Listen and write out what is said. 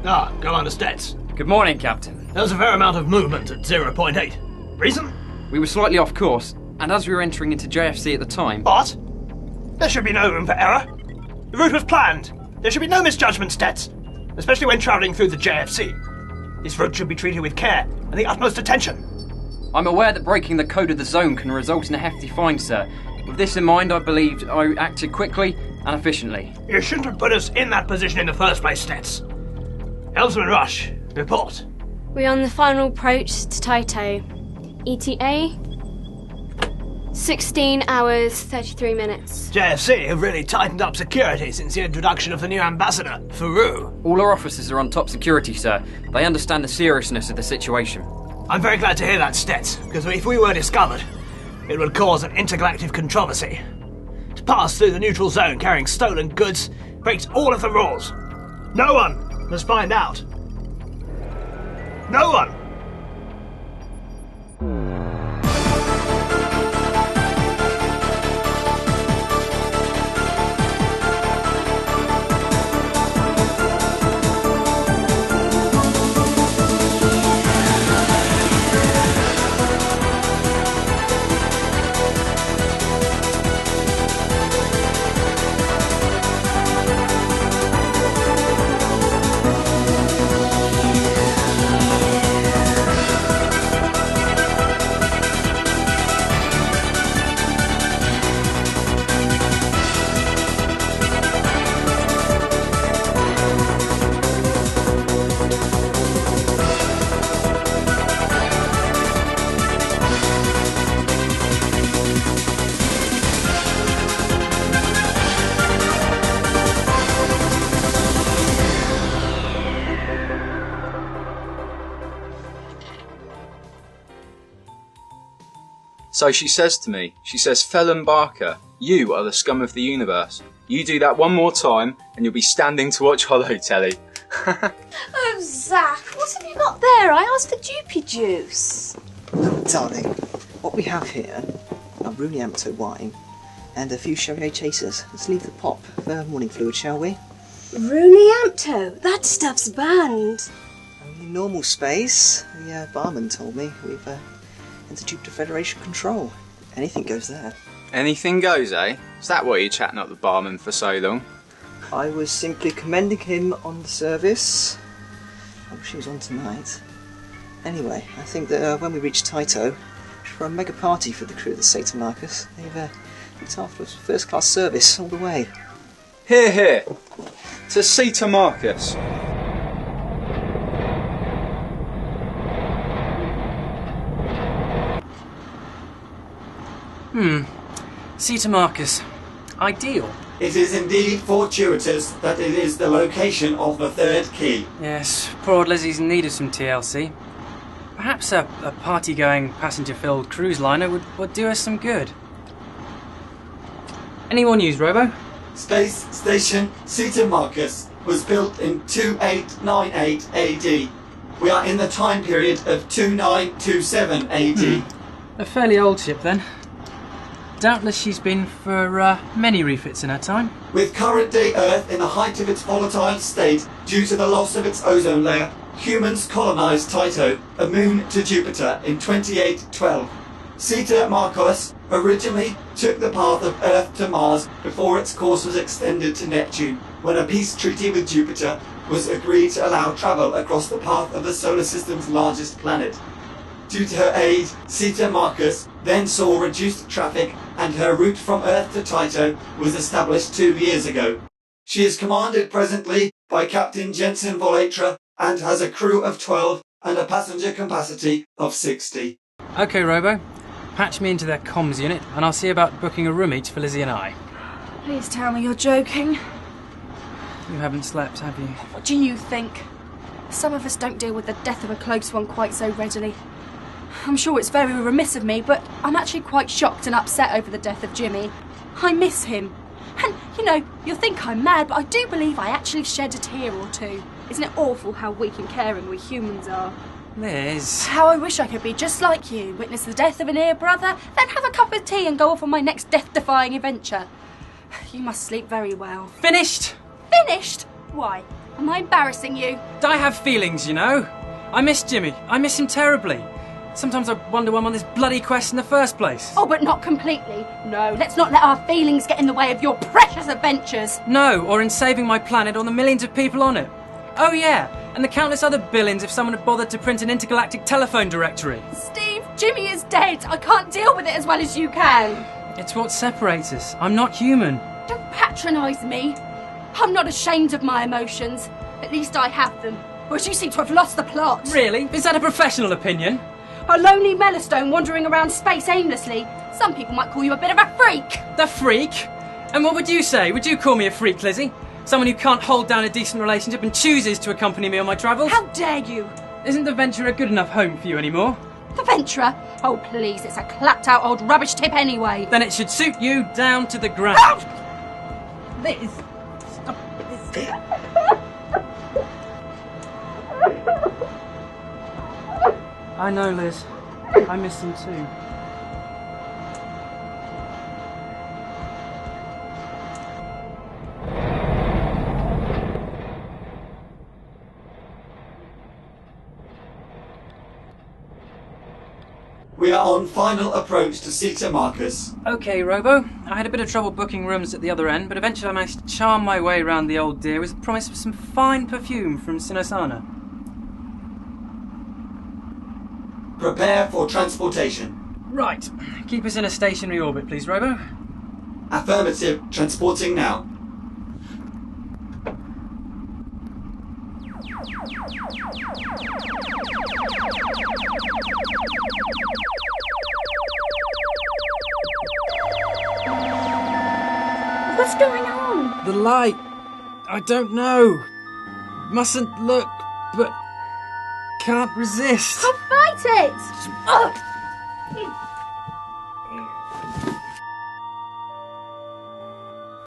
Ah, Commander Stets. Good morning, Captain. There was a fair amount of movement at 0.8. Reason? We were slightly off course, and as we were entering into JFC at the time... What? There should be no room for error. The route was planned. There should be no misjudgment, Stets, especially when travelling through the JFC. This route should be treated with care and the utmost attention. I'm aware that breaking the code of the zone can result in a hefty fine, sir. With this in mind, I believed I acted quickly and efficiently. You shouldn't have put us in that position in the first place, Stets. Helmsman Rush, report. We're on the final approach to Taito. ETA? 16 hours, 33 minutes. JFC have really tightened up security since the introduction of the new ambassador, Faru. All our officers are on top security, sir. They understand the seriousness of the situation. I'm very glad to hear that, Stets, because if we were discovered, it would cause an intergalactic controversy. To pass through the neutral zone carrying stolen goods breaks all of the rules. No one must find out. No one! So she says to me, Felon Barker, you are the scum of the universe. You do that one more time and you'll be standing to watch Hollow Telly. Oh, Zach, what have you got there? I asked for Dupy juice. Oh, darling, what we have here are Runiamto wine and a few Chariot chasers. Let's leave the pop for morning fluid, shall we? Runiamto? That stuff's banned. Only normal space. The barman told me we've into Jupiter Federation control. Anything goes there. Anything goes, eh? Is that why you're chatting up the barman for so long? I was simply commending him on the service. I wish he was on tonight. Anyway, I think that when we reach Taito, for a mega party for the crew of the Ceta Marcus, they've looked after us first class service all the way. Hear, hear. To Ceta Marcus. Ceta Marcus. Ideal. It is indeed fortuitous that it is the location of the third key. Yes, poor old Lizzie's in need of some TLC. Perhaps a party-going, passenger-filled cruise liner would do us some good. Anyone use Robo? Space Station Ceta Marcus was built in 2898 AD. We are in the time period of 2927 AD. A fairly old ship then. Doubtless she's been for many refits in her time. With current-day Earth in the height of its volatile state due to the loss of its ozone layer, humans colonised Taito, a moon to Jupiter, in 2812. Ceta Marcus originally took the path of Earth to Mars before its course was extended to Neptune, when a peace treaty with Jupiter was agreed to allow travel across the path of the solar system's largest planet. Due to her aid, Ceta Marcus then saw reduced traffic and her route from Earth to Taito was established 2 years ago. She is commanded presently by Captain Jensen Volatra and has a crew of 12 and a passenger capacity of 60. OK, Robo. Patch me into their comms unit and I'll see about booking a room each for Lizzie and I. Please tell me you're joking. You haven't slept, have you? What do you think? Some of us don't deal with the death of a close one quite so readily. I'm sure it's very remiss of me, but I'm actually quite shocked and upset over the death of Jimmy. I miss him. And, you know, you'll think I'm mad, but I do believe I actually shed a tear or two. Isn't it awful how weak and caring we humans are? Liz. How I wish I could be just like you, witness the death of an ear brother, then have a cup of tea and go off on my next death-defying adventure. You must sleep very well. Finished? Finished? Why? Am I embarrassing you? I have feelings, you know. I miss Jimmy. I miss him terribly. Sometimes I wonder why I'm on this bloody quest in the first place. Oh, but not completely. No, let's not let our feelings get in the way of your precious adventures. No, or in saving my planet or the millions of people on it. Oh yeah, and the countless other billions if someone had bothered to print an intergalactic telephone directory. Steve, Jimmy is dead. I can't deal with it as well as you can. It's what separates us. I'm not human. Don't patronise me. I'm not ashamed of my emotions. At least I have them. Whereas you seem to have lost the plot. Really? Is that a professional opinion? A lonely Mellowstone wandering around space aimlessly. Some people might call you a bit of a freak. The freak? And what would you say? Would you call me a freak, Lizzie? Someone who can't hold down a decent relationship and chooses to accompany me on my travels? How dare you? Isn't the Venture a good enough home for you anymore? The Venturer? Oh, please, it's a clapped-out old rubbish tip anyway. Then it should suit you down to the ground. Liz, stop this. I know, Liz. I miss him too. We are on final approach to Ceta Marcus. Okay, Robo. I had a bit of trouble booking rooms at the other end, but eventually I managed to charm my way around the old dear with the promise of some fine perfume from Sinosana. Prepare for transportation. Right. Keep us in a stationary orbit, please, Robo. Affirmative. Transporting now. What's going on? The light. I don't know. Mustn't look, but can't resist. I'll fight it! Ugh.